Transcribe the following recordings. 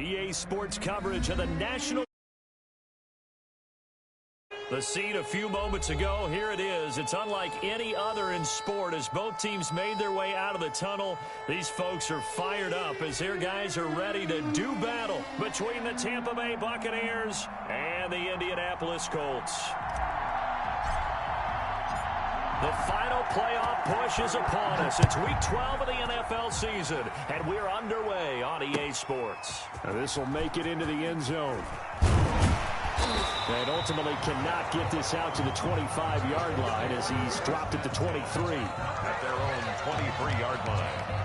EA Sports coverage of the national. The scene a few moments ago, here it is. It's unlike any other in sport as both teams made their way out of the tunnel. These folks are fired up as their guys are ready to do battle between the Tampa Bay Buccaneers and the Indianapolis Colts. The final playoff push is upon us. It's Week 12 of the NFL season, and we're underway on EA Sports. Now this will make it into the end zone. And ultimately cannot get this out to the 25-yard line as he's dropped at the 23. At their own 23-yard line.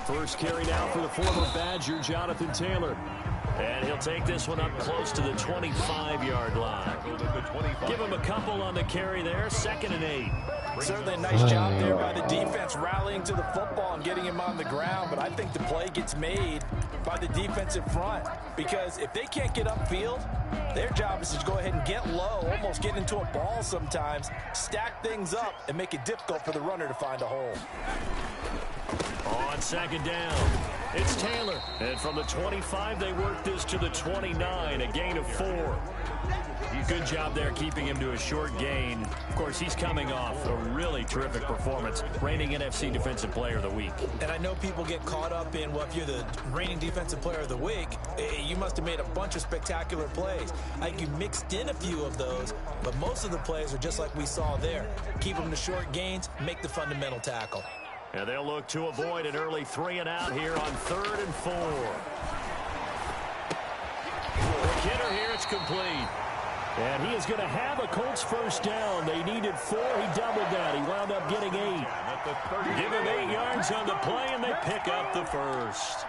First carry now for the former Badger, Jonathan Taylor. And he'll take this one up close to the 25-yard line. Give him a couple on the carry there, 2nd and 8. Certainly a nice job there by the defense rallying to the football and getting him on the ground, but I think the play gets made by the defensive front because if they can't get upfield, their job is to go ahead and get low, almost get into a ball sometimes, stack things up, and make it difficult for the runner to find a hole. On 2nd down, it's Taylor. And from the 25, they work this to the 29, a gain of 4. Good job there keeping him to a short gain. Of course, he's coming off a really terrific performance, reigning NFC Defensive Player of the Week. And I know people get caught up in, well, if you're the reigning Defensive Player of the Week, you must have made a bunch of spectacular plays. I think you mixed in a few of those, but most of the plays are just like we saw there. Keep them to short gains, make the fundamental tackle. And they'll look to avoid an early 3-and-out here on 3rd and 4. The kidder here, it's complete. And he is going to have a Colts first down. They needed 4. He doubled that. He wound up getting 8. Give him 8 yards on the play, and they pick up the first.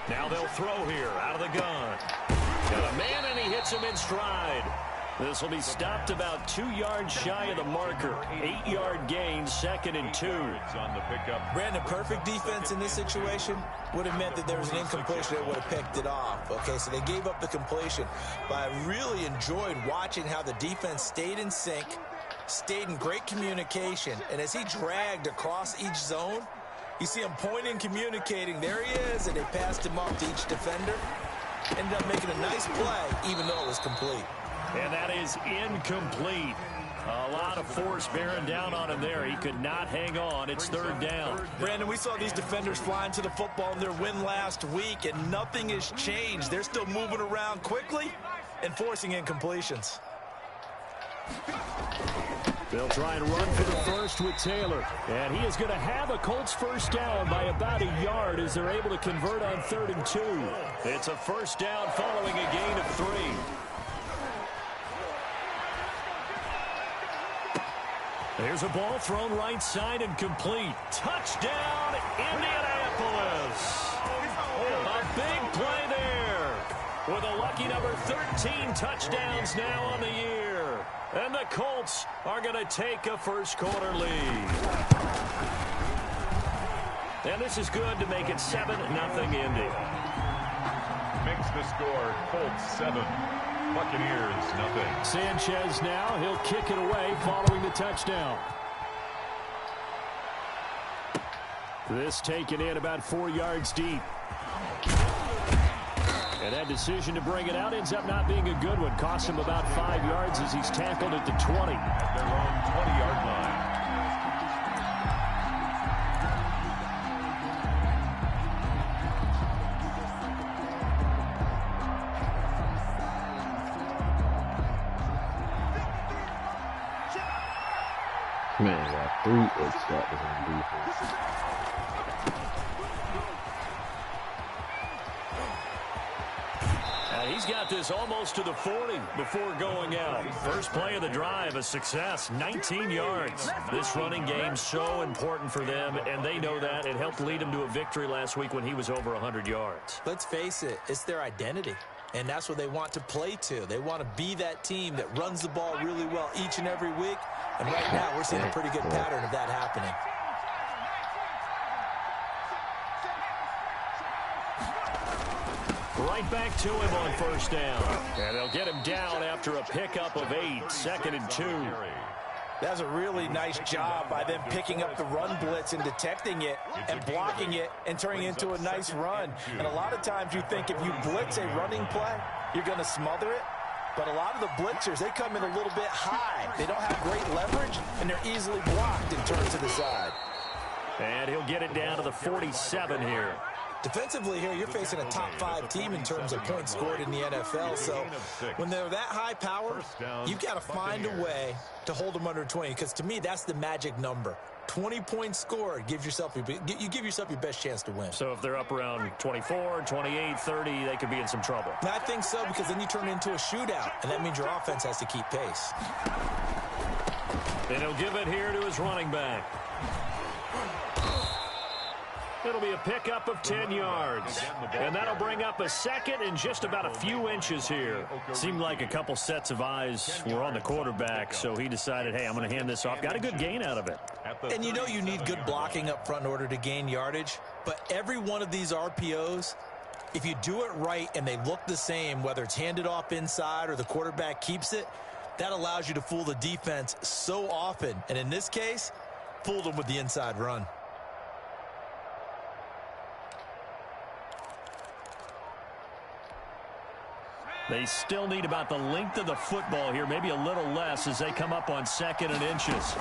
Now they'll throw here out of the gun. Got a man, and he hits him in stride. This will be stopped about 2 yards shy of the marker. 8-yard gain, 2nd and 2. On the pickup. Brandon, perfect defense in this situation would have meant that there was an incompletion that would have picked it off. Okay, so they gave up the completion. But I really enjoyed watching how the defense stayed in sync, stayed in great communication, and as he dragged across each zone, you see him pointing, communicating. There he is, and they passed him up to each defender. Ended up making a nice play, even though it was complete. And that is incomplete. A lot of force bearing down on him there. He could not hang on. It's 3rd down. Brandon, we saw these defenders flying to the football in their win last week, and nothing has changed. They're still moving around quickly and forcing incompletions. They'll try and run for the first with Taylor. And he is going to have a Colts first down by about a yard as they're able to convert on 3rd and 2. It's a first down following a gain of 3. There's a ball thrown right side and complete. Touchdown, Indianapolis. A big play there with a lucky number 13 touchdowns now on the year. And the Colts are going to take a first-quarter lead. And this is good to make it 7-0 Indy. Makes the score Colts 7. Buccaneers, nothing. Sanchez now. He'll kick it away following the touchdown. This taken in about 4 yards deep. And that decision to bring it out ends up not being a good one. Cost him about 5 yards as he's tackled at the 20. At their own 20-yard line. Man, got 3 X-factors on defense. He's got this almost to the 40 before going out. First play of the drive, a success, 19 yards. This running game so important for them, and they know that. It helped lead them to a victory last week when he was over 100 yards. Let's face it, it's their identity. and that's what they want to play to. They want to be that team that runs the ball really well each and every week, and right now we're seeing a pretty good pattern of that happening. Right back to him on first down. And they'll get him down after a pickup of 8, 2nd and 2. That's a really nice job by them picking up the run blitz and detecting it and blocking it and turning it into a nice run. And a lot of times you think if you blitz a running play, you're going to smother it. But a lot of the blitzers, they come in a little bit high. They don't have great leverage, and they're easily blocked and turned to the side. And he'll get it down to the 47 here. Defensively here, you're facing a top 5 team in terms of points scored in the NFL. So when they're that high power, you've got to find a way to hold them under 20. Because to me, that's the magic number. 20 points scored, you give yourself your best chance to win. So if they're up around 24, 28, 30, they could be in some trouble. And I think so, because then you turn it into a shootout, and that means your offense has to keep pace. And he'll give it here to his running back. It'll be a pickup of 10 yards. And that'll bring up a 2nd and just about a few inches here. Seemed like a couple sets of eyes were on the quarterback, so he decided, hey, I'm going to hand this off. Got a good gain out of it. And you know you need good blocking up front in order to gain yardage. But every one of these RPOs, if you do it right and they look the same, whether it's handed off inside or the quarterback keeps it, that allows you to fool the defense so often. And in this case, fooled them with the inside run. They still need about the length of the football here, maybe a little less as they come up on 2nd and inches.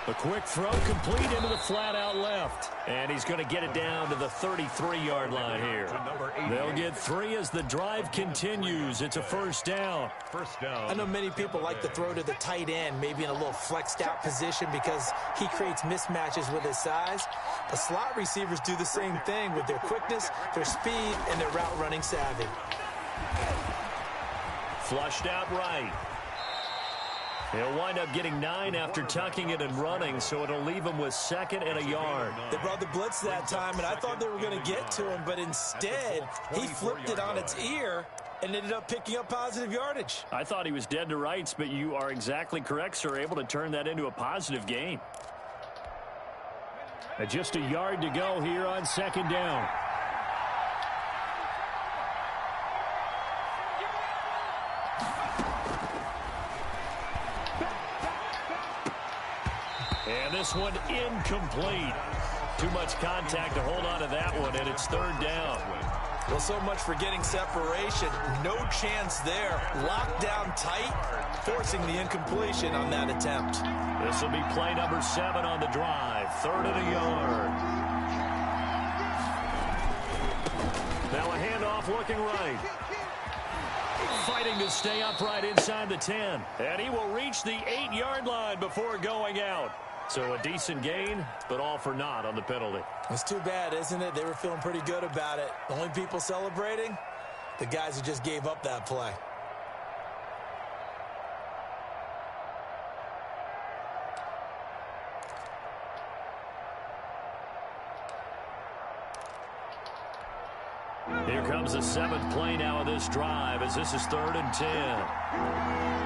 A quick throw complete into the flat out left. And he's going to get it down to the 33-yard line here. They'll get 3 as the drive continues. It's a first down. I know many people like to throw to the tight end, maybe in a little flexed out position because he creates mismatches with his size. The slot receivers do the same thing with their quickness, their speed, and their route running savvy. Flushed out right. He'll wind up getting 9 after tucking it and running, so it'll leave him with 2nd and a yard. They brought the blitz that time, and I thought they were going to get to him, but instead, he flipped it on its ear and ended up picking up positive yardage. I thought he was dead to rights, but you are exactly correct, sir, able to turn that into a positive gain. And just a yard to go here on 2nd down. And this one incomplete. Too much contact to hold on to that one, and it's 3rd down. Well, so much for getting separation. No chance there. Locked down tight, forcing the incompletion on that attempt. This will be play number 7 on the drive. 3rd and a yard. Now a handoff looking right. Fighting to stay upright inside the 10. And he will reach the 8-yard line before going out. So a decent gain, but all for naught on the penalty. It's too bad, isn't it? They were feeling pretty good about it. The only people celebrating, the guys who just gave up that play. Here comes the 7th play now of this drive as this is 3rd and 10.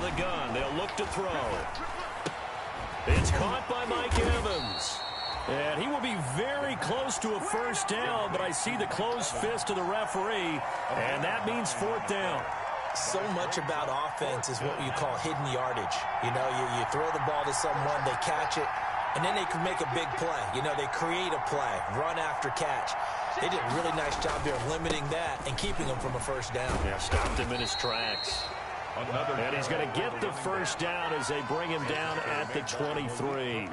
The gun. They'll look to throw. It's caught by Mike Evans. And he will be very close to a first down, but I see the closed fist of the referee, and that means 4th down. So much about offense is what you call hidden yardage. You know, you throw the ball to someone, they catch it, and then they can make a big play. You know, they create a play, run after catch. They did a really nice job there of limiting that and keeping him from a first down. Yeah, stopped him in his tracks. And he's going to get the first down as they bring him down at the 23.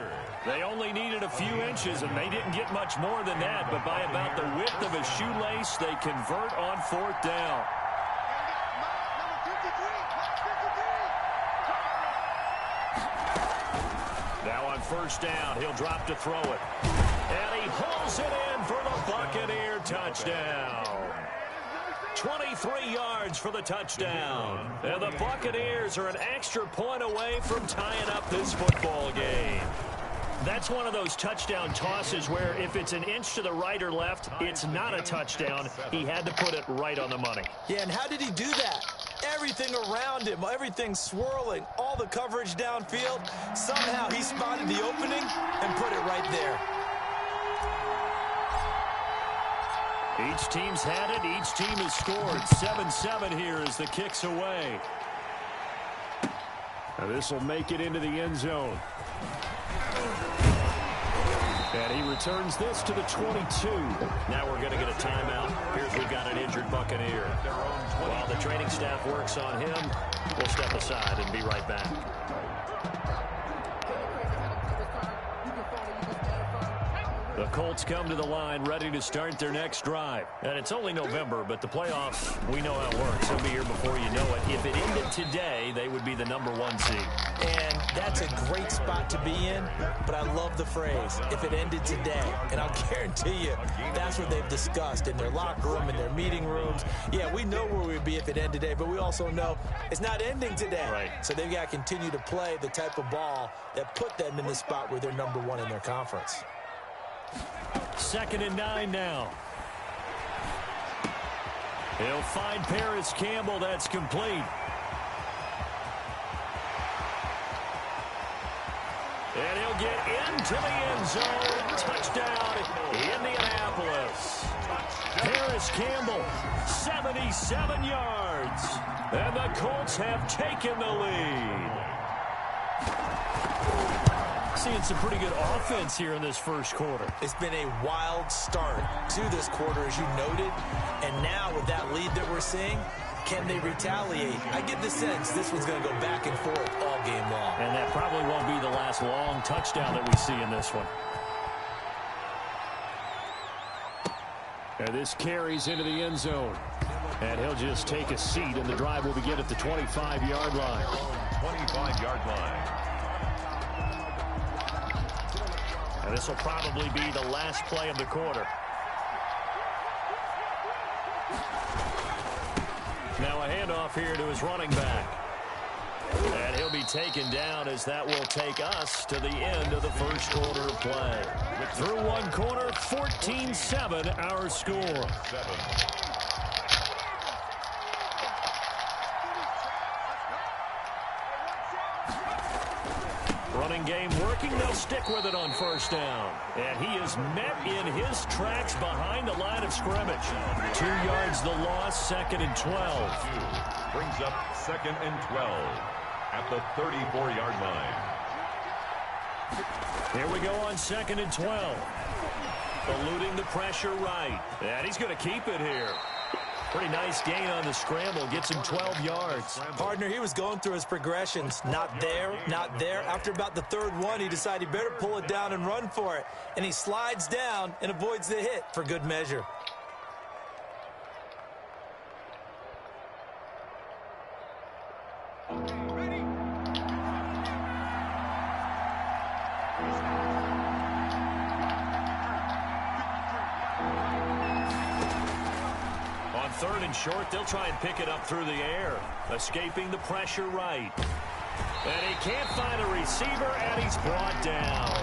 They only needed a few inches, and they didn't get much more than that. But by about the width of a shoelace, they convert on 4th down. Now on first down, he'll drop to throw it. And he pulls it in for the Buccaneer touchdown. 23 yards for the touchdown. And the Buccaneers are an extra point away from tying up this football game. that's one of those touchdown tosses where if it's an inch to the right or left, it's not a touchdown. He had to put it right on the money. Yeah, and how did he do that? Everything around him, everything swirling, all the coverage downfield. Somehow he spotted the opening and put it right there. Each team's had it. Each team has scored. 7-7 here as the kick's away. Now this will make it into the end zone. And he returns this to the 22. Now we're going to get a timeout. Here's we've got an injured Buccaneer. While the training staff works on him, we'll step aside and be right back. The Colts come to the line ready to start their next drive. And it's only November, but the playoffs, we know how it works. They'll be here before you know it. If it ended today, they would be the #1 seed. And that's a great spot to be in, but I love the phrase, if it ended today. And I'll guarantee you, that's what they've discussed in their locker room, in their meeting rooms. Yeah, we know where we'd be if it ended today, but we also know it's not ending today. Right. So they've got to continue to play the type of ball that put them in the spot where they're #1 in their conference. 2nd and 9 now. He'll find Paris Campbell. That's complete. And he'll get into the end zone. Touchdown, Indianapolis. Paris Campbell, 77 yards. And the Colts have taken the lead. Seeing some pretty good offense here in this first quarter. It's been a wild start to this quarter, as you noted. And now with that lead that we're seeing, can they retaliate? I get the sense this one's going to go back and forth all game long. And that probably won't be the last long touchdown that we see in this one. And this carries into the end zone. And he'll just take a seat, and the drive will begin at the 25-yard line. 25-yard line. And this will probably be the last play of the quarter. Now a handoff here to his running back. And he'll be taken down as that will take us to the end of the first quarter of play. Through one quarter, 14-7 our score. Running game working. They'll stick with it on first down. And he is met in his tracks behind the line of scrimmage. 2 yards the loss, 2nd and 12. Brings up 2nd and 12 at the 34-yard line. Here we go on 2nd and 12. Eluding the pressure right. And he's going to keep it here. Pretty nice gain on the scramble. Gets him 12 yards. Partner, he was going through his progressions. Not there, not there. After about the 3rd one, he decided he better pull it down and run for it. And he slides down and avoids the hit for good measure. On 3rd and short, they'll try and pick it up through the air. Escaping the pressure right. And he can't find a receiver, and he's brought down.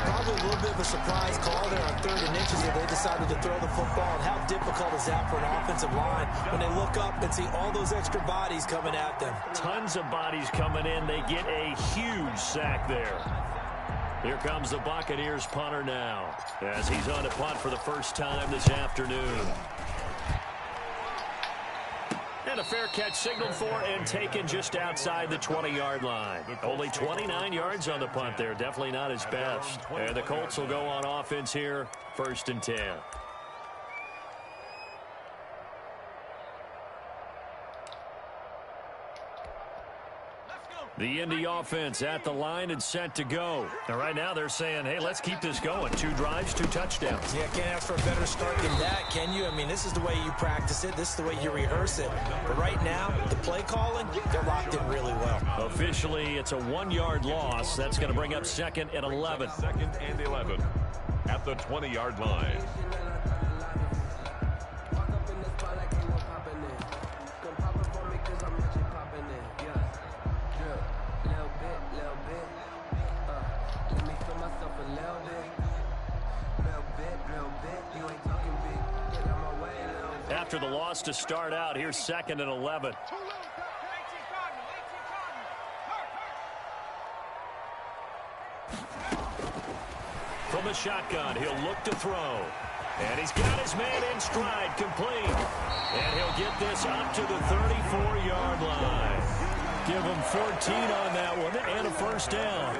Probably a little bit of a surprise call there on 3rd and inches that they decided to throw the football. And how difficult is that for an offensive line when they look up and see all those extra bodies coming at them? Tons of bodies coming in. They get a huge sack there. Here comes the Buccaneers punter now as he's on to punt for the first time this afternoon. And a fair catch signaled for and taken just outside the 20-yard line. Only 29 yards on the punt there. Definitely not his best. And the Colts will go on offense here, 1st and 10. The Indy offense at the line and set to go. And right now they're saying, hey, let's keep this going. 2 drives, 2 touchdowns. Yeah, can't ask for a better start than that, can you? I mean, this is the way you practice it. This is the way you rehearse it. But right now, the play calling, they're locked in really well. Officially, it's a 1-yard loss. That's going to bring up 2nd and 11. 2nd and 11 at the 20-yard line. After the loss to start out, here's 2nd and 11. From the shotgun, he'll look to throw. And he's got his man in stride, complete. And he'll get this up to the 34-yard line. Give him 14 on that one and a first down.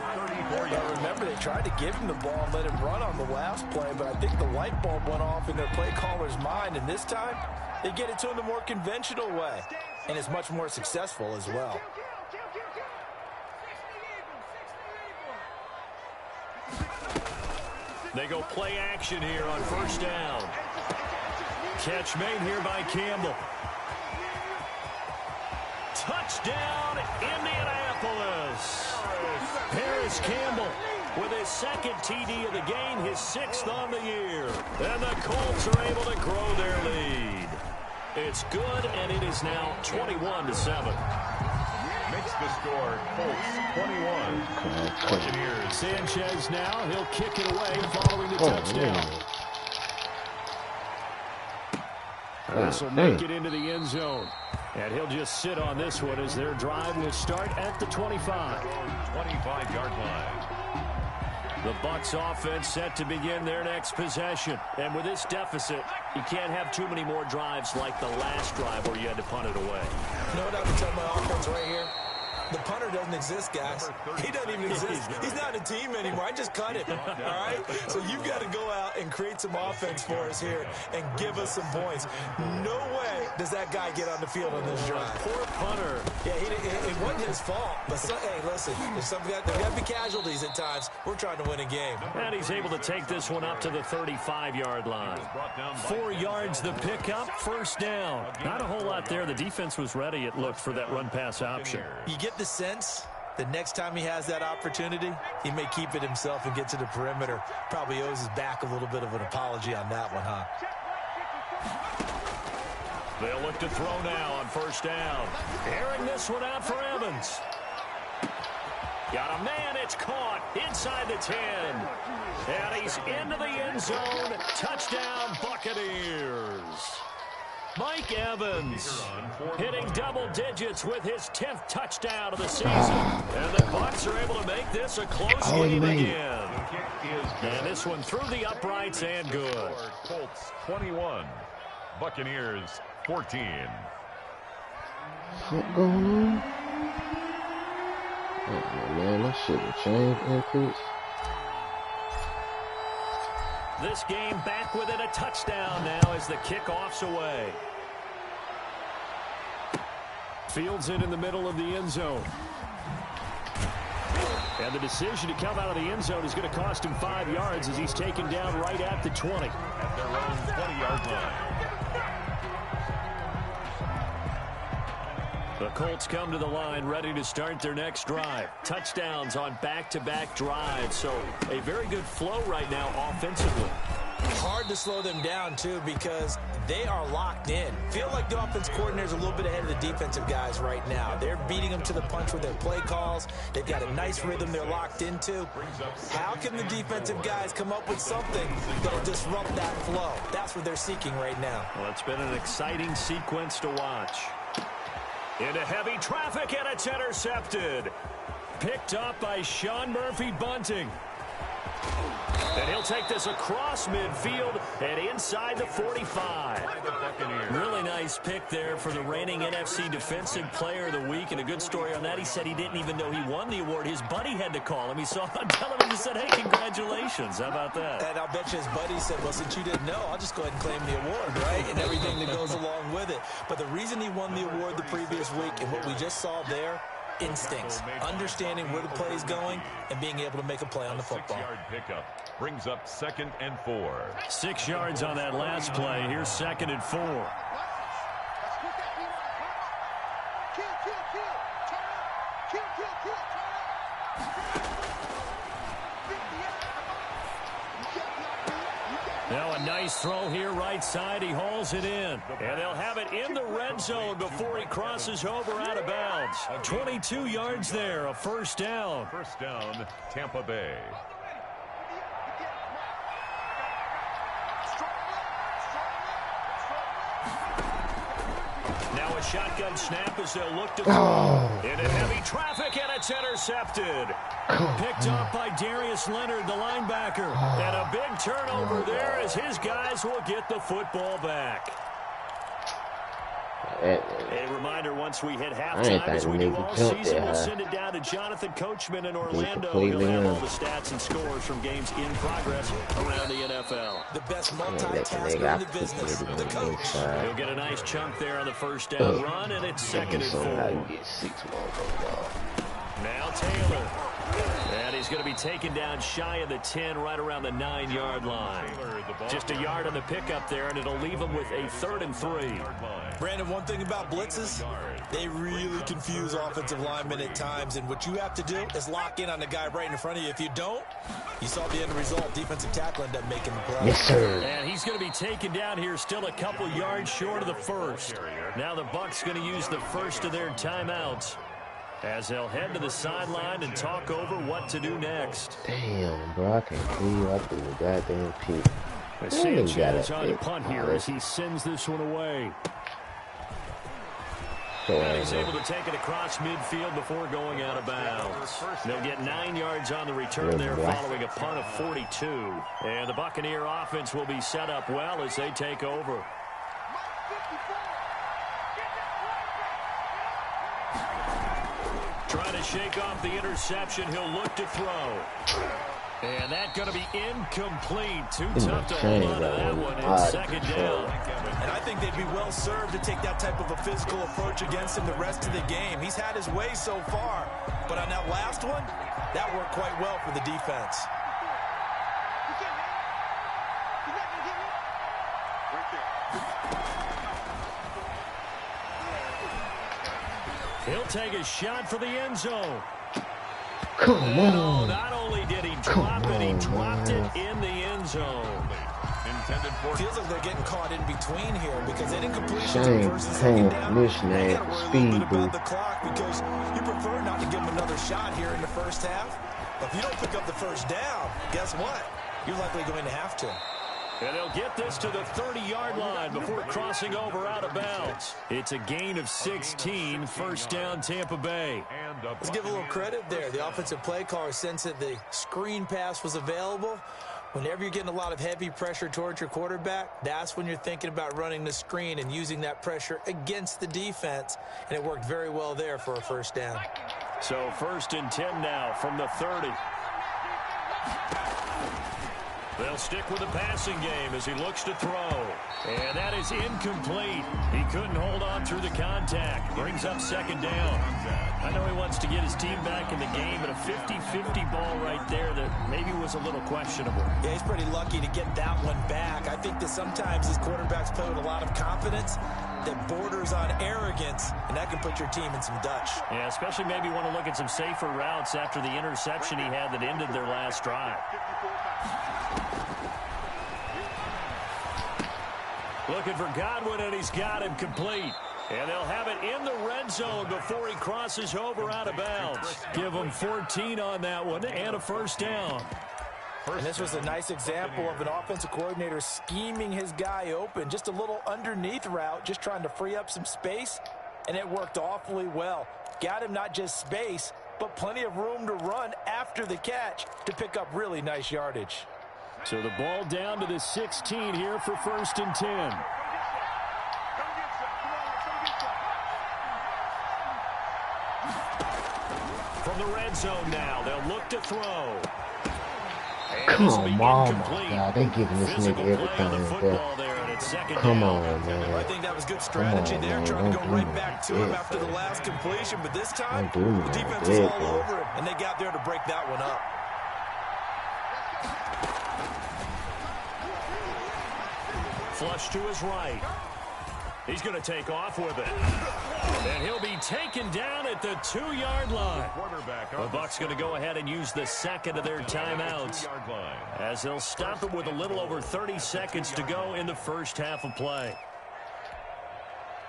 Well, remember, they tried to give him the ball and let him run on the last play, but I think the light bulb went off in their play caller's mind, and this time they get it to him the more conventional way, and it's much more successful as well. They go play action here on first down. Catch made here by Campbell. Touchdown, Indianapolis. Paris Campbell with his 2nd TD of the game, his 6th on the year. And the Colts are able to grow their lead. It's good, and it is now 21-7. Makes the score Colts 21. Buccaneers. Sanchez now, he'll kick it away following the touchdown. This will make it into the end zone. And he'll just sit on this one as their drive will start at the 25. 25-yard line. The Bucs offense set to begin their next possession. And with this deficit, you can't have too many more drives like the last drive where you had to punt it away. You know what I would tell my offense right here? The punter doesn't exist, guys. He doesn't even exist. He's not a team anymore. I just cut him, all right? So you've got to go out and create some offense for us here and give us some points. No way does that guy get on the field on this drive. Poor punter. Yeah, it wasn't his fault. But, hey, listen, there's got to be casualties at times. We're trying to win a game. And he's able to take this one up to the 35-yard line. 4 yards the pickup, first down. Not a whole lot there. The defense was ready, it looked, for that run-pass option. You get the sense that next time he has that opportunity, he may keep it himself and get to the perimeter. Probably owes his back a little bit of an apology on that one, huh? They'll look to throw now on first down. Airing this one out for Evans. Got a man, it's caught inside the 10. And he's into the end zone. Touchdown, Buccaneers. Mike Evans hitting double digits with his 10th touchdown of the season. And the Bucs are able to make this a close game again. And this one through the uprights and good. Colts 21, Buccaneers 14. What's going on? Oh, man, that shit will change increase. This game back within a touchdown now as the kickoff's away. Fields it in the middle of the end zone. And the decision to come out of the end zone is going to cost him 5 yards as he's taken down right at the 20. At their own 20-yard line. The Colts come to the line ready to start their next drive. Touchdowns on back-to-back drives. So a very good flow right now offensively. Hard to slow them down, too, because they are locked in. Feel like the offense coordinator's a little bit ahead of the defensive guys right now. They're beating them to the punch with their play calls. They've got a nice rhythm they're locked into. How can the defensive guys come up with something that'll disrupt that flow? That's what they're seeking right now. Well, it's been an exciting sequence to watch. Into heavy traffic, and it's intercepted. Picked up by Sean Murphy-Bunting. And he'll take this across midfield and inside the 45. Really nice pick there for the reigning NFC Defensive Player of the Week. And a good story on that. He said he didn't even know he won the award. His buddy had to call him. He saw it on television and said, hey, congratulations. How about that? And I'll bet you his buddy said, well, since you didn't know, I'll just go ahead and claim the award, right? And everything that goes along with it. But the reason he won the award the previous week and what we just saw there, instincts, understanding where the play is going and being able to make a play on the football. 6-yard pickup brings up 2nd and 4. 6 yards on that last play. Here's 2nd and 4. Now a nice throw here right side. He hauls it in. And they'll have it in the red zone before he crosses over out of bounds. 22 yards there, a first down. First down, Tampa Bay. Now a shotgun snap as they'll look to throw. Into heavy traffic, and it's intercepted. Picked up by Darius Leonard, the linebacker. And a big turnover there as his guys will get the football back. A reminder, once we hit halftime, as we do all season, we'll send it down to Jonathan Coachman in Orlando. He'll have all the stats and scores from games in progress around the NFL. The best multitasker in the business, the coach. He'll get a nice chunk there on the first down run, and it's 2nd and 4. Now Taylor. And he's going to be taken down shy of the 10, right around the 9-yard line. Just a yard on the pickup there, and it'll leave him with a 3rd and 3. Brandon, one thing about blitzes, they really confuse offensive linemen at times, and what you have to do is lock in on the guy right in front of you. If you don't, you saw the end result. Defensive tackle ended up making the play. Yes, sir. And he's going to be taken down here, still a couple yards short of the first. Now the Bucs going to use the first of their timeouts, as they'll head to the sideline and talk over what to do next. Damn, bro, I can't clean up in the goddamn pit. Sanchez on the punt here as he sends this one away. And he's able to take it across midfield before going out of bounds. They'll get 9 yards on the return there following a punt of 42. And the Buccaneer offense will be set up well as they take over. Trying to shake off the interception. He'll look to throw. And that's going to be incomplete. Too tough to hold on to that one. It's 2nd down. And I think they'd be well served to take that type of a physical approach against him the rest of the game. He's had his way so far. But on that last one, that worked quite well for the defense. He'll take a shot for the end zone. Come on. Not only did he drop it, he dropped it in the end zone. Feels like they're getting caught in between here because they didn't complete Shame, first and second down. missionary, They got to worry a speed little bit about boost. the clock because you prefer not to give them another shot here in the first half. But if you don't pick up the first down, guess what? You're likely going to have to. And they'll get this to the 30-yard line before crossing over out of bounds. It's a gain of 16, 1st down Tampa Bay. Let's give a little credit there. The offensive play caller sensed that the screen pass was available. Whenever you're getting a lot of heavy pressure towards your quarterback, that's when you're thinking about running the screen and using that pressure against the defense. And it worked very well there for a 1st down. So 1st and 10 now from the 30. They'll stick with the passing game as he looks to throw. And that is incomplete. He couldn't hold on through the contact. Brings up 2nd down. I know he wants to get his team back in the game, but a 50-50 ball right there that maybe was a little questionable. Yeah, he's pretty lucky to get that one back. I think that sometimes his quarterbacks play with a lot of confidence that borders on arrogance, and that can put your team in some Dutch. Yeah, especially maybe want to look at some safer routes after the interception he had that ended their last drive. Looking for Godwin, and he's got him complete. And they'll have it in the red zone before he crosses over out of bounds. Give him 14 on that one and a 1st down. And this was a nice example of an offensive coordinator scheming his guy open. Just a little underneath route, just trying to free up some space, and it worked awfully well. Got him not just space, but plenty of room to run after the catch to pick up really nice yardage. So the ball down to the 16 here for 1st and 10. From the red zone now, they'll look to throw. Come on, my God, they giving this nigga everything. Come on, man. I think that was good strategy there, trying to go right back to him after the last completion. But this time, the defense was all over him, and they got there to break that one up. Flush to his right. He's going to take off with it. And he'll be taken down at the 2-yard line. The Bucs going to go ahead and use the 2nd of their timeouts, as they'll stop it with a little over 30 seconds to go in the first half of play.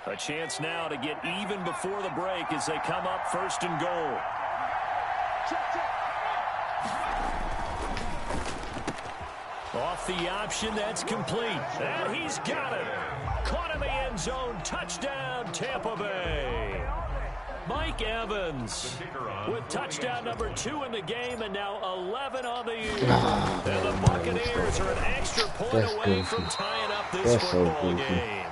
A chance now to get even before the break as they come up 1st and goal. Off the option, that's complete. And he's got it. Caught in the end zone. Touchdown, Tampa Bay. Mike Evans with touchdown number 2 in the game, and now 11 on the year. And the Buccaneers are an extra point away from tying up this football game.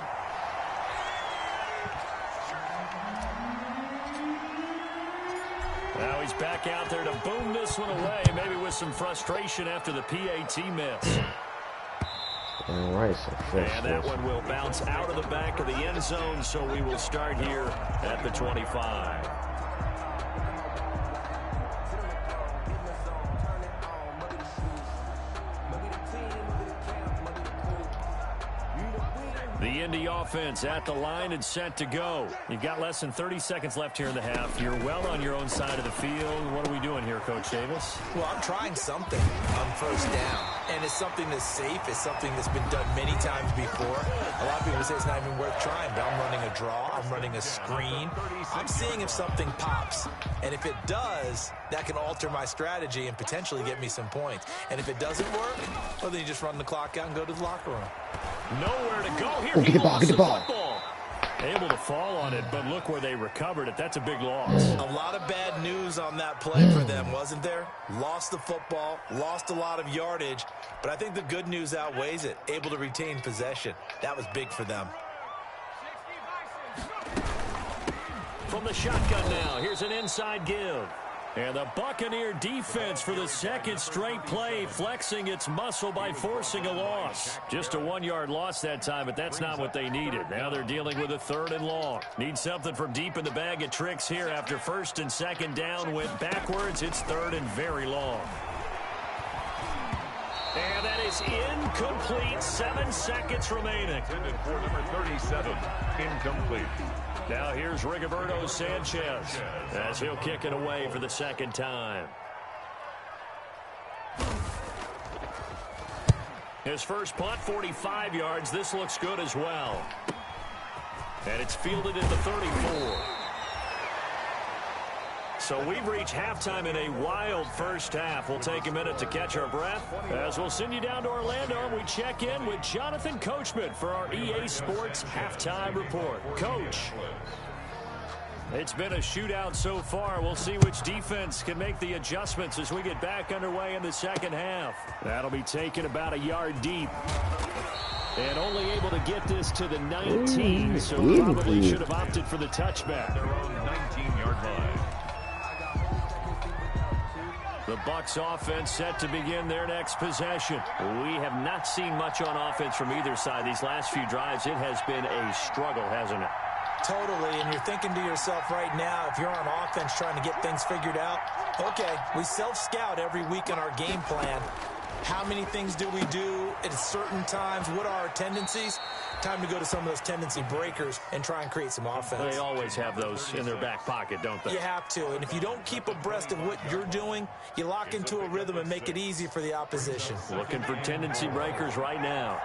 Now he's back out there to boom this one away, maybe with some frustration after the PAT miss. And that one will bounce out of the back of the end zone, so we will start here at the 25. The Indy offense at the line and set to go. You've got less than 30 seconds left here in the half. You're well on your own side of the field. What are we doing here, Coach Davis? Well, I'm trying something on first down, and it's something that's safe. It's something that's been done many times before. A lot of people say it's not even worth trying, but I'm running a draw. I'm running a screen. I'm seeing if something pops, and if it does, that can alter my strategy and potentially get me some points. And if it doesn't work, well, then you just run the clock out and go to the locker room. Nowhere to go here. Get the ball, get the ball. Able to fall on it, but look where they recovered it. That's a big loss. A lot of bad news on that play for them, wasn't there? Lost the football, lost a lot of yardage, but I think the good news outweighs it. Able to retain possession. That was big for them. From the shotgun now, here's an inside give. And the Buccaneer defense for the second straight play, flexing its muscle by forcing a loss. Just a 1-yard loss that time, but that's not what they needed. Now they're dealing with a 3rd and long. Need something from deep in the bag of tricks here after 1st and 2nd down. Went backwards. It's 3rd and very long. And that is incomplete. 7 seconds remaining. Intended for number 37. Incomplete. Now here's Rigoberto Sanchez as he'll kick it away for the 2nd time. His first punt, 45 yards. This looks good as well. And it's fielded at the 34. So we've reached halftime in a wild first half. We'll take a minute to catch our breath as we'll send you down to Orlando and we check in with Jonathan Coachman for our EA Sports Halftime Report. Coach, it's been a shootout so far. We'll see which defense can make the adjustments as we get back underway in the second half. That'll be taken about a yard deep. And only able to get this to the 19, so probably should have opted for the touchback. Their own 19-yard line. The Bucs offense set to begin their next possession. We have not seen much on offense from either side. These last few drives, it has been a struggle, hasn't it? Totally, and you're thinking to yourself right now, if you're on offense trying to get things figured out, okay, we self-scout every week in our game plan. How many things do we do at certain times? What are our tendencies? Time to go to some of those tendency breakers and try and create some offense. They always have those in their back pocket, don't they? You have to, and if you don't keep abreast of what you're doing, you lock into a rhythm and make it easy for the opposition. Looking for tendency breakers right now.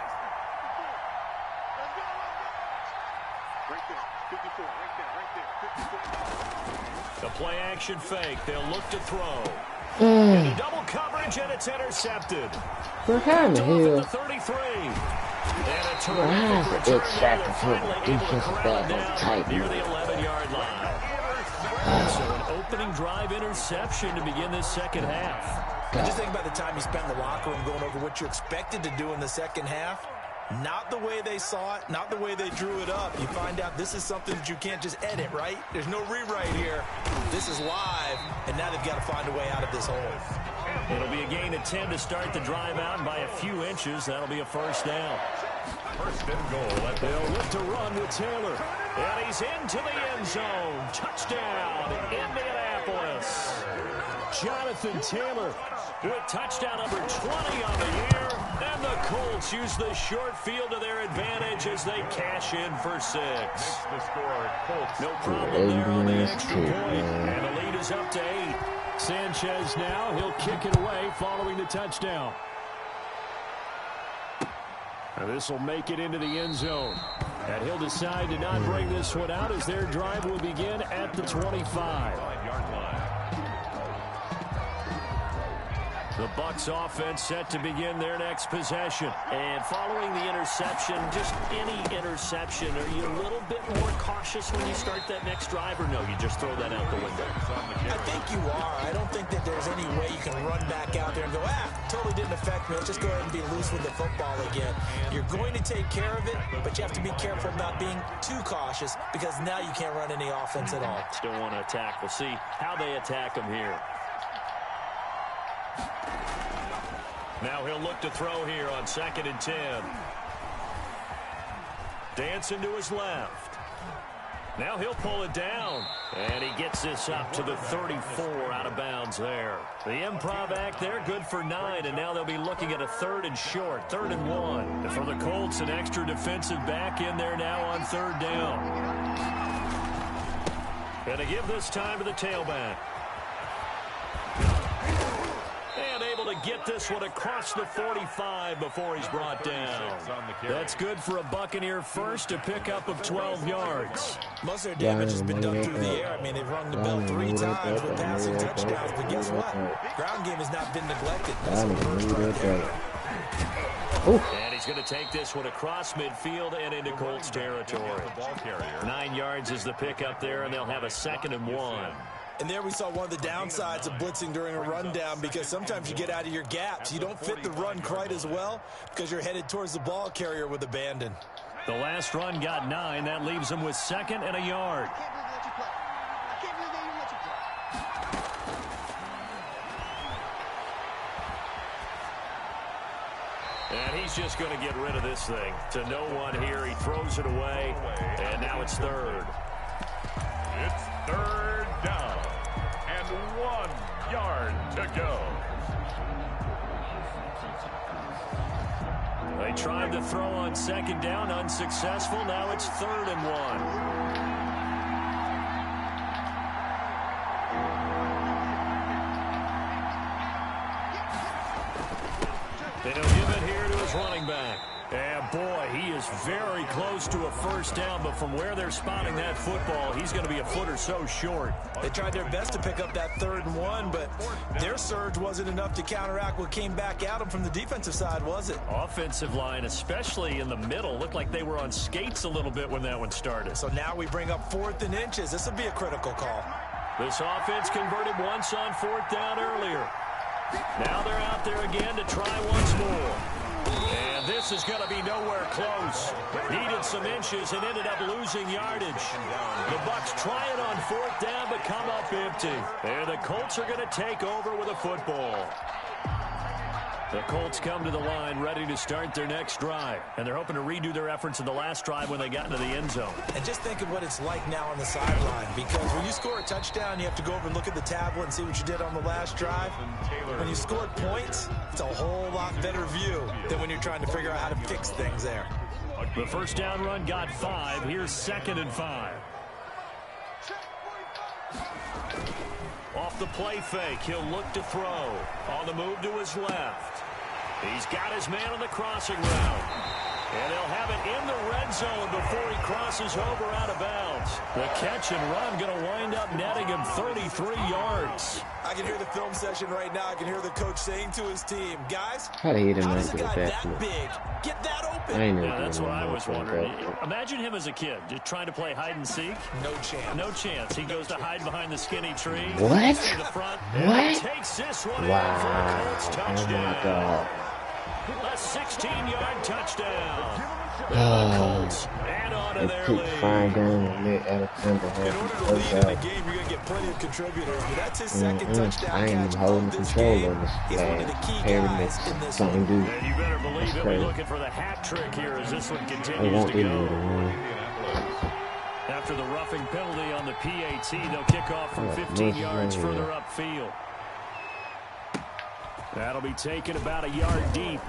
The play action fake. They'll look to throw. Into double coverage, and it's intercepted. For him here. 33. It's second for the defensive back on tight. Near the 11-yard line. So an opening drive interception to begin this second half. And just think about the time you spent in the locker room going over what you expected to do in the second half. Not the way they saw it, not the way they drew it up. You find out this is something that you can't just edit, right? There's no rewrite here. This is live, and now they've got to find a way out of this hole. It'll be a gain of 10 to start the drive out, and by a few inches, that'll be a first down. First and goal. They'll look to run with Taylor. And he's into the end zone. Touchdown, Indianapolis. Jonathan Taylor with touchdown number 20 on the year. And the Colts use the short field to their advantage as they cash in for 6. The score, Colts. No problem there on the extra point. And the lead is up to 8. Sanchez now, he'll kick it away following the touchdown. And this will make it into the end zone. And he'll decide to not bring this one out as their drive will begin at the 25. 5-yard line. The Bucs offense set to begin their next possession. And following the interception, just any interception, are you a little bit more cautious when you start that next drive, or no, you just throw that out the window? I think you are. I don't think that there's any way you can run back out there and go, totally didn't affect me. Let's just go ahead and be loose with the football again. You're going to take care of it, but you have to be careful about being too cautious because now you can't run any offense at all. Still want to attack. We'll see how they attack them here. Now he'll look to throw here on 2nd and 10. Dancing to his left. Now he'll pull it down. And he gets this up to the 34 out of bounds there. The improv act there, good for 9. And now they'll be looking at a 3rd and short, 3rd and 1. And for the Colts, an extra defensive back in there now on 3rd down. Going to give this time to the tailback. And able to get this one across the 45 before he's brought down. That's good for a Buccaneer first, a pickup of 12 yards. Most of their damage has been done through the air. I mean, they've rung the bell 3 times with passing touchdowns. But guess what? Ground game has not been neglected. That's the first right there. And he's going to take this one across midfield and into Colts territory. 9 yards is the pickup there, and they'll have a 2nd and 1. And there we saw one of the downsides of blitzing during a rundown because sometimes you get out of your gaps. You don't fit the run quite as well because you're headed towards the ball carrier with abandon. The last run got 9. That leaves him with 2nd and a yard. And he's just going to get rid of this thing. To no one here. He throws it away. And now it's 3rd. It's 3rd down. And 1 yard to go. They tried to throw on 2nd down. Unsuccessful. Now it's 3rd and 1. And he'll give it here to his running back. And boy, he is very close to a 1st down, but from where they're spotting that football, he's going to be a foot or so short. They tried their best to pick up that 3rd and 1, but their surge wasn't enough to counteract what came back at them from the defensive side, was it? Offensive line, especially in the middle, looked like they were on skates a little bit when that one started. So now we bring up 4th and inches. This will be a critical call. This offense converted once on 4th down earlier. Now they're out there again to try once more. And this is going to be nowhere close. Needed some inches and ended up losing yardage. The Bucs try it on 4th down, but come up empty. And the Colts are going to take over with a football. The Colts come to the line ready to start their next drive. And they're hoping to redo their efforts in the last drive when they got into the end zone. And just think of what it's like now on the sideline. Because when you score a touchdown, you have to go over and look at the tablet and see what you did on the last drive. When you scored points, it's a whole lot better view than when you're trying to figure out how to fix things there. The 1st down run got 5. Here's 2nd and 5. Off the play fake, he'll look to throw. On the move to his left. He's got his man on the crossing route. And they'll have it in the red zone before he crosses over out of bounds. The catch and run going to wind up netting him 33 yards. I can hear the film session right now. I can hear the coach saying to his team, guys, how does a guy that big get that open? Yeah, that's what I was wondering. Imagine him as a kid, just trying to play hide and seek. No chance. No chance. He goes to hide behind the skinny tree. What? The front, What? Takes this one Wow. for a Colts touchdown. Oh my God. A 16-yard touchdown. Oh. And on to They their keep lead. flying down and let Alexander In have order him to lead in the out. game, you're going to get plenty of contributors. But that's his 2nd touchdown I ain't catch even holding of this control game. on this He's one of the key Harry guys in this Same one. dude. And you better believe he'll be crazy. looking for the hat trick here as this one I continues want to him go. to win. After the roughing penalty on the PAT, they'll kick off from Yeah, 15 Moses yards Young, further yeah. upfield. That'll be taken about a yard deep.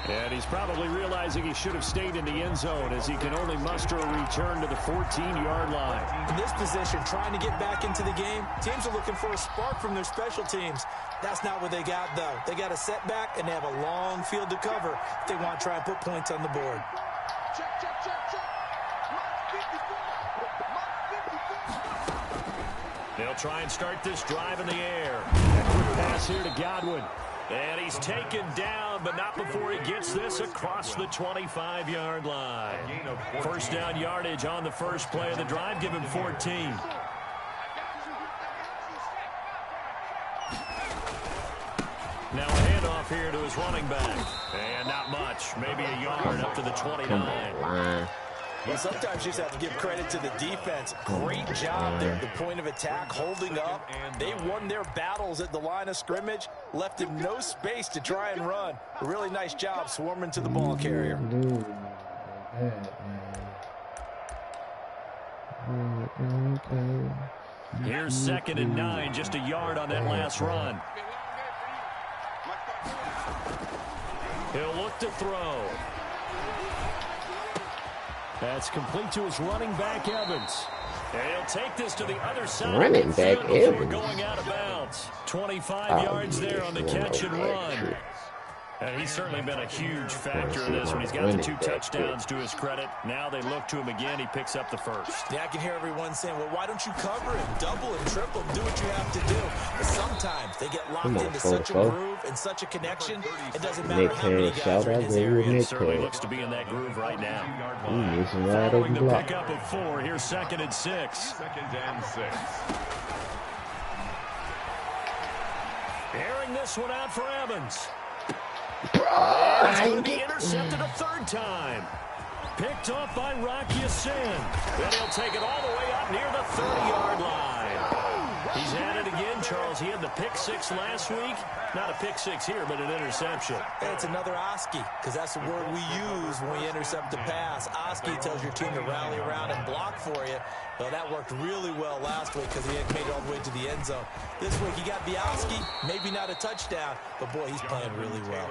And he's probably realizing he should have stayed in the end zone as he can only muster a return to the 14-yard line. In this position, trying to get back into the game, teams are looking for a spark from their special teams. That's not what they got, though. They got a setback, and they have a long field to cover if they want to try and put points on the board. They'll try and start this drive in the air. A quick pass here to Godwin. And he's taken down, but not before he gets this across the 25-yard line. First down yardage on the first play of the drive. Give him 14. Now a handoff here to his running back. And not much. Maybe a yard up to the 29. Well, sometimes you just have to give credit to the defense. Great job there at the point of attack, holding up. They won their battles at the line of scrimmage, left him no space to try and run. A really nice job swarming to the ball carrier. Here's 2nd and 9, just a yard on that last run. He'll look to throw. That's complete to his running back, Evans. And he'll take this to the other side. Running back, Evans. Going out of bounds. 25 yards there on the catch and run. And he's certainly been a huge factor in this one. He's got the 2 touchdowns to his credit. Now they look to him again. He picks up the first. Yeah, I can hear everyone saying, well, why don't you cover him? Double him, triple him, do what you have to do. But sometimes they get locked into such a groove and such a connection, it doesn't matter how many guys are in his area. It certainly looks to be in that groove right now. Following the pickup of 4, here's 2nd and 6. 2nd and 6. Airing this one out for Evans. It's going to be intercepted a 3rd time. Picked off by Rocky Sin. Then he'll take it all the way up near the 30-yard line. He's had it again, Charles. He had the pick 6 last week. Not a pick 6 here, but an interception. It's another Oski, because that's the word we use when we intercept the pass. Oski tells your team to rally around and block for you. Well, that worked really well last week because he had made it all the way to the end zone. This week he got the Oski, maybe not a touchdown, but boy, he's playing really well.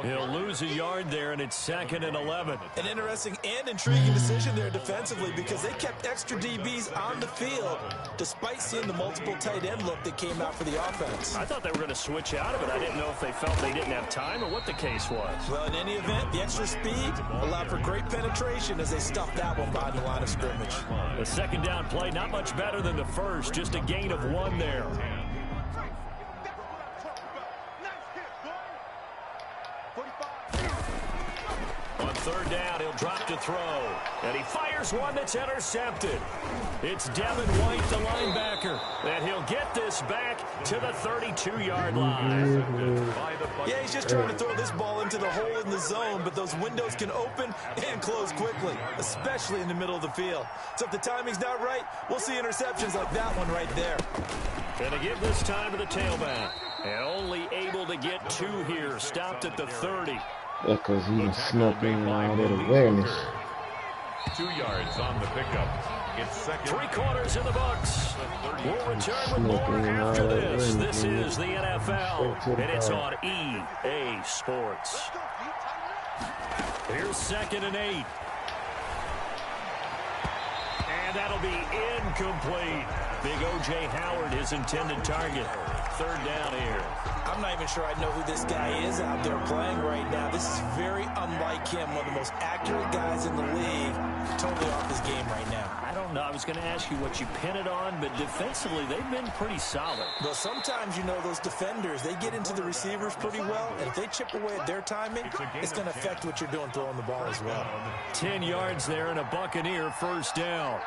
He'll lose a yard there, and it's 2nd and 11. An interesting and intriguing decision there defensively because they kept extra DBs on the field despite seeing the multiple tight end look that came out for the offense. I thought they were going to switch out of it. I didn't know if they felt they didn't have time or what the case was. Well, in any event, the extra speed allowed for great penetration as they stuffed that one behind the line of scrimmage. The 2nd down play, not much better than the first, just a gain of 1 there. On 3rd down, he'll drop to throw. And he fires one that's intercepted. It's Devin White, the linebacker. And he'll get this back to the 32-yard line. Yeah, he's just trying to throw this ball into the hole in the zone, but those windows can open and close quickly, especially in the middle of the field. So if the timing's not right, we'll see interceptions like that one right there. And to give this time to the tailback. And only able to get 2 here. Stopped at the 30. Yeah, because he was snuck in all that awareness. 2 yards on the pickup. It's 2nd. 3/4 in the books. We'll return with more after this. This is the NFL, and it's on EA Sports. Here's 2nd and 8. And that'll be incomplete. Big O.J. Howard, his intended target. 3rd down here. I'm not even sure I know who this guy is out there playing right now. This is very unlike him, one of the most accurate guys in the league. Totally off his game right now. I don't know. I was going to ask you what you pin it on, but defensively, they've been pretty solid. Well, sometimes, you know, those defenders, they get into the receivers pretty well, and if they chip away at their timing, it's going to affect what you're doing throwing the ball as well. 10 yards there and a Buccaneer 1st down.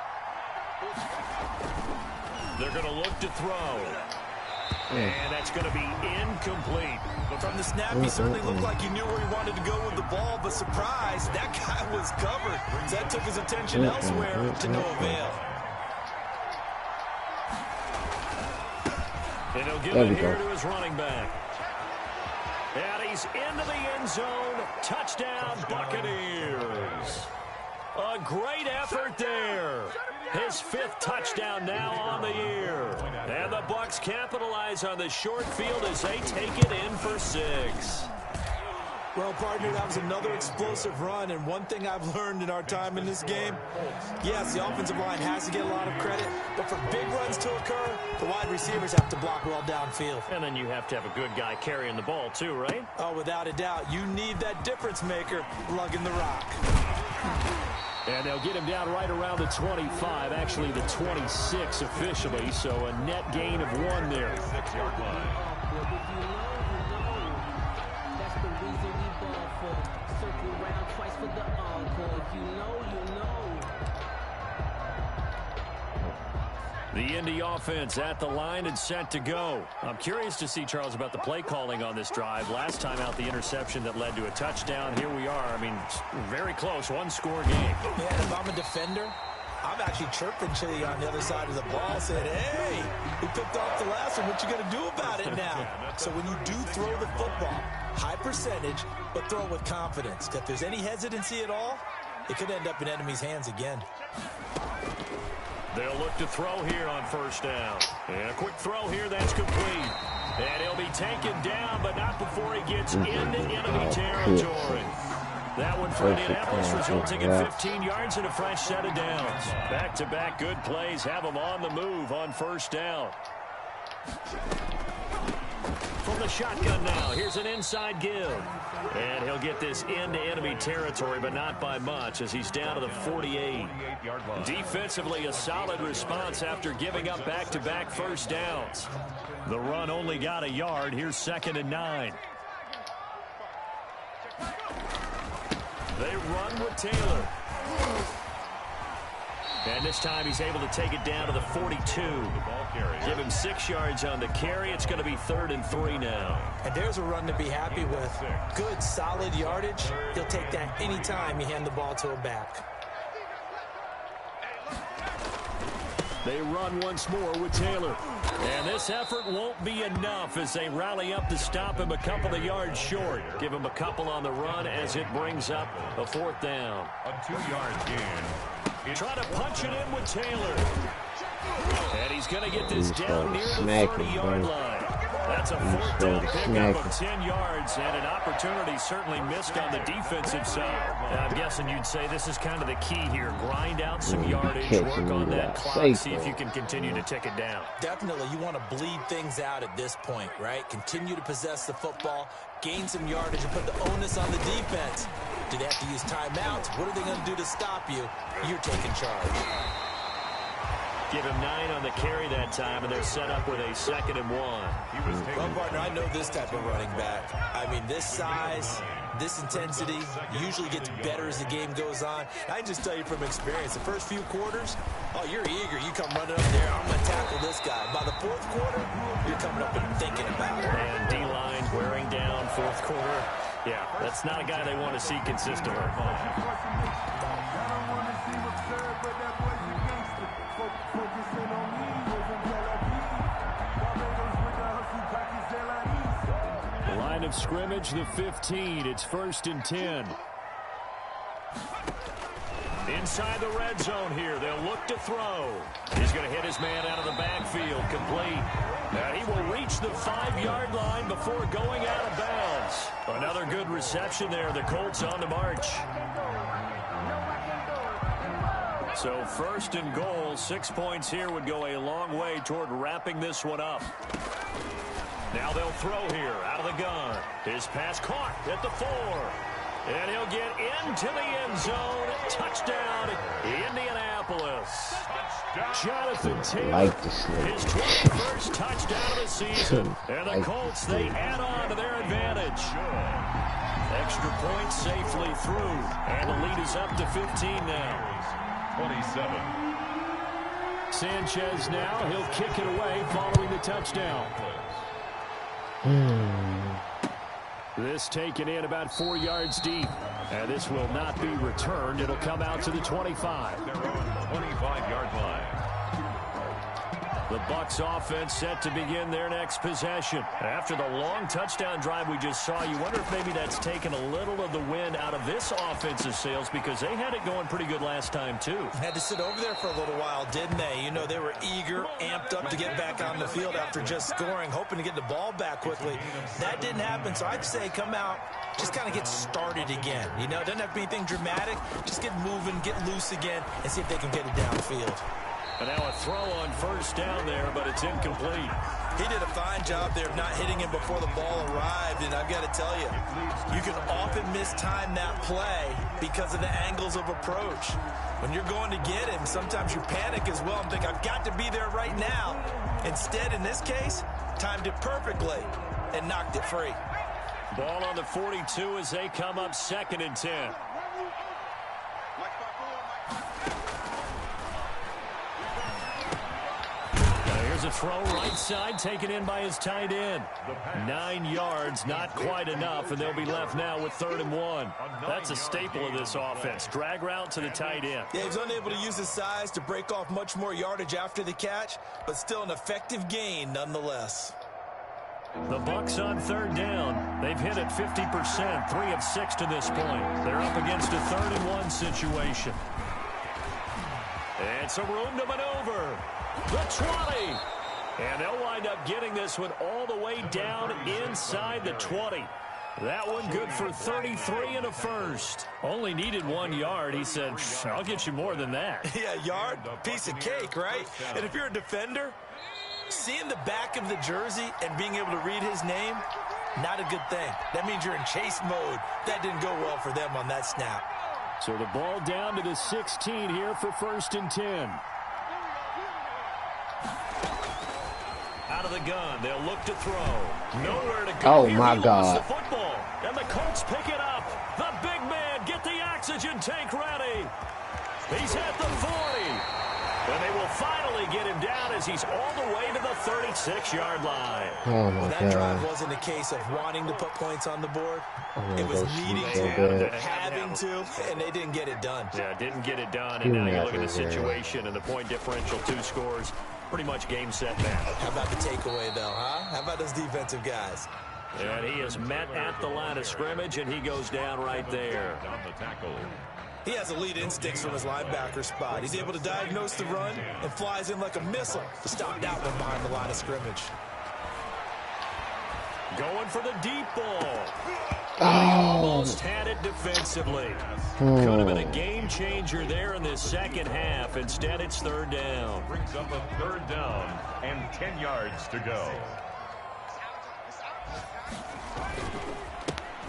They're going to look to throw. And that's going to be incomplete. But from the snap, he certainly looked like he knew where he wanted to go with the ball, but surprise, that guy was covered. So that took his attention elsewhere to no avail. And he'll give it here to his running back. And he's into the end zone. Touchdown, Buccaneers. A great effort there. His 5th touchdown now on the year. And the Bucs capitalize on the short field as they take it in for 6. Well, partner, that was another explosive run, and one thing I've learned in our time in this game, yes, the offensive line has to get a lot of credit, but for big runs to occur, the wide receivers have to block well downfield. And then you have to have a good guy carrying the ball too, right? Oh, without a doubt. You need that difference maker lugging the rock. And they'll get him down right around the 25, actually the 26 officially, so a net gain of 1 there. 6-yard line. That's the reason we ball for. Circle around twice for the encore. You know. The Indy offense at the line and set to go. I'm curious to see, Charles, about the play calling on this drive. Last time out, the interception that led to a touchdown. Here we are. I mean, very close, one-score game. Yeah, if I'm a defender, I'm actually chirping Chili on the other side of the ball, saying, hey, we picked off the last one. What you going to do about it now? So when you do throw the football, high percentage, but throw it with confidence. If there's any hesitancy at all, it could end up in enemy's hands again. They'll look to throw here on first down. And a quick throw here, that's complete. And he'll be taken down, but not before he gets into enemy territory. That one for Indianapolis, resulting in 15 yards and a fresh set of downs. Back-to-back good plays have them on the move on first down. From the shotgun now, here's an inside give. And he'll get this into enemy territory, but not by much, as he's down to the 48. Defensively, a solid response after giving up back-to-back first downs. The run only got a yard. Here's 2nd and 9. They run with Taylor. And this time he's able to take it down to the 42. Give him 6 yards on the carry. It's going to be 3rd and 3 now. And there's a run to be happy with. Good, solid yardage. He'll take that anytime you hand the ball to a back. They run once more with Taylor. And this effort won't be enough as they rally up to stop him a couple of yards short. Give him a couple on the run as it brings up a 4th down. A 2-yard gain. Try to punch it in with Taylor. And he's going to get this down near the 30-yard line. That's a 4th down pickup of 10 yards, and an opportunity certainly missed on the defensive side. And I'm guessing you'd say this is kind of the key here. Grind out some yardage, work on that clock, see if you can continue to tick it down. Definitely, you want to bleed things out at this point, right? Continue to possess the football, gain some yardage, and put the onus on the defense. Do they have to use timeouts? What are they going to do to stop you? You're taking charge. Give him 9 on the carry that time, and they're set up with a 2nd and 1. Well, partner, I know this type of running back. I mean, this size, this intensity usually gets better as the game goes on. I can just tell you from experience, the first few quarters, oh, you're eager. You come running up there, I'm going to tackle this guy. By the 4th quarter, you're coming up and thinking about it. And D-line wearing down 4th quarter. Yeah, that's not a guy they want to see consistently. Line of scrimmage, the 15. It's 1st and 10. Inside the red zone here. They'll look to throw. He's going to hit his man out of the backfield. Complete. And he will reach the 5-yard line before going out of bounds. Another good reception there. The Colts on the march. So 1st and goal. 6 points here would go a long way toward wrapping this one up. Now they'll throw here out of the gun. His pass caught at the 4. And he'll get into the end zone. Touchdown, Indianapolis. Jonathan Taylor, his 21st touchdown of the season. And the Colts, they add on to their advantage. Extra point safely through. And the lead is up to 15 now. 27. Sanchez now, he'll kick it away following the touchdown. This taken in about 4 yards deep. And this will not be returned. It'll come out to the 25. Their own 25-yard line. The Bucs offense set to begin their next possession. After the long touchdown drive we just saw, you wonder if maybe that's taken a little of the wind out of this offensive sails, because they had it going pretty good last time too. Had to sit over there for a little while, didn't they? You know, they were eager, amped up to get back on the field after just scoring, hoping to get the ball back quickly. That didn't happen, so I'd say come out, just kind of get started again. You know, it doesn't have to be anything dramatic. Just get moving, get loose again, and see if they can get it downfield. And now a throw on first down there, but it's incomplete. He did a fine job there of not hitting him before the ball arrived, and I've got to tell you, you can often mistime that play because of the angles of approach. When you're going to get him, sometimes you panic as well and think, I've got to be there right now. Instead, in this case, timed it perfectly and knocked it free. Ball on the 42 as they come up 2nd and 10. Here's a throw right side, taken in by his tight end. 9 yards, not quite enough, and they'll be left now with 3rd and 1. That's a staple of this offense. Drag route to the tight end. Yeah, he's unable to use his size to break off much more yardage after the catch, but still an effective gain nonetheless. The Bucs on 3rd down. They've hit it 50%, 3 of 6 to this point. They're up against a 3rd and 1 situation. And some room to maneuver. The 20. And they'll wind up getting this one all the way down inside the 20. That one good for 33 and a first. Only needed 1 yard. He said, I'll get you more than that. Yeah, yard, piece of cake, right? And if you're a defender, seeing the back of the jersey and being able to read his name, not a good thing. That means you're in chase mode. That didn't go well for them on that snap. So the ball down to the 16 here for 1st and 10. Out of the gun, they'll look to throw. Nowhere to go. Oh, my God. The football, and the Colts pick it up. The big man, get the oxygen tank ready. He's at the 40. And they will finally get him down as he's all the way to the 36-yard line. Oh, my that God. drive wasn't a case of wanting to put points on the board. It was needing to, having to, and they didn't get it done. Yeah, didn't get it done, and now you look at the situation and the point differential, 2 scores. Pretty much game, set, match. How about the takeaway, though, huh? How about those defensive guys? And he is met at the line of scrimmage, and he goes down right there. He has elite instincts from his linebacker spot. He's able to diagnose the run and flies in like a missile to stop that one behind the line of scrimmage. Going for the deep ball. Oh. Almost had it defensively. Could have been a game changer there in this second half. Instead, it's 3rd down. Brings up a 3rd down and 10 yards to go.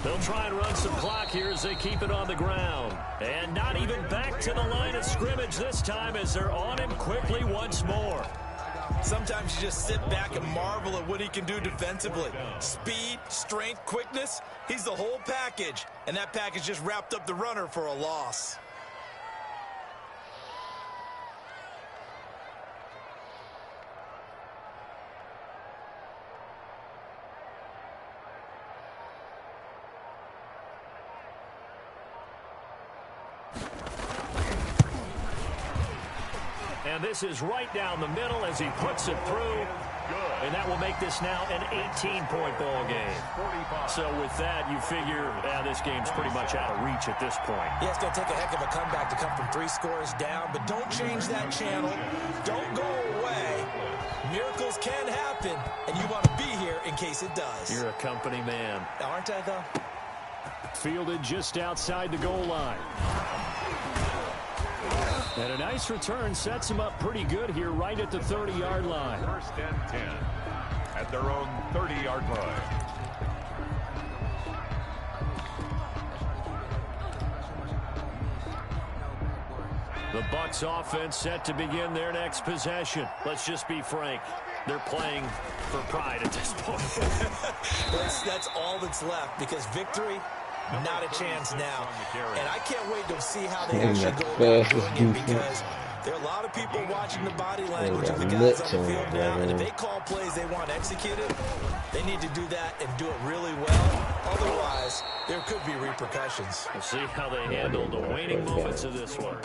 They'll try and run some clock here as they keep it on the ground. And not even back to the line of scrimmage this time as they're on him quickly once more. Sometimes you just sit back and marvel at what he can do defensively. Speed, strength, quickness, he's the whole package. And that package just wrapped up the runner for a loss. And this is right down the middle as he puts it through. And that will make this now an 18-point ball game. So with that, you figure this game's pretty much out of reach at this point. Yeah, it's going to take a heck of a comeback to come from 3 scores down, but don't change that channel. Don't go away. Miracles can happen, and you want to be here in case it does. You're a company man. Aren't I, though? Fielded just outside the goal line. And a nice return sets him up pretty good here right at the 30-yard line. 1st and 10 at their own 30-yard line. The Bucs offense set to begin their next possession. Let's just be frank. They're playing for pride at this point. That's all that's left because victory, not a chance now. And I can't wait to see how they actually go about doing it because there are a lot of people watching the body language of the guys on the field now. And if they call plays they want executed, they need to do that and do it really well. Otherwise, there could be repercussions. We'll see how they handle the waning moments of this one.